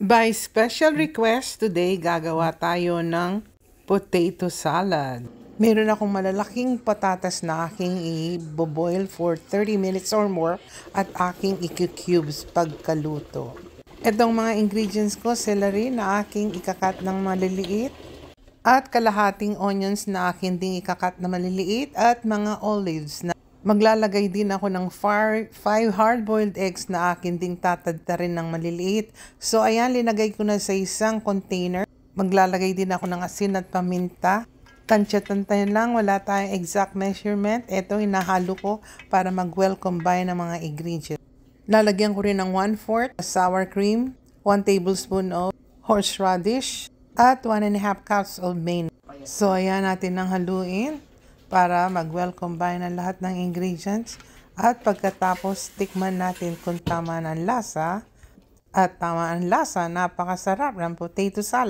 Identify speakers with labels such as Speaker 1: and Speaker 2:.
Speaker 1: By special request, today gagawa tayo ng potato salad. Meron akong malalaking patatas na aking i-boil for 30 minutes or more at aking i-cubes pagkaluto. Itong mga ingredients ko, celery na aking ikakat ng maliliit at kalahating onions na aking ding ikakat na maliliit at mga olives na maglalagay din ako ng 5 hard-boiled eggs na akin ding tatadta rin ng maliliit. So ayan, linagay ko na sa isang container. Maglalagay din ako ng asin at paminta. Tansya-tantayan lang, wala tayong exact measurement. Ito, hinahalo ko para mag-well combine ng mga ingredients. Lalagyan ko rin ng 1/4 sour cream, 1 tablespoon of horseradish, at 1.5 cups of mayonnaise. So ayan, natin nang haluin para mag-well combine ang lahat ng ingredients. At pagkatapos, tikman natin kung tama ang lasa. At tama ang lasa, napakasarap ng potato salad.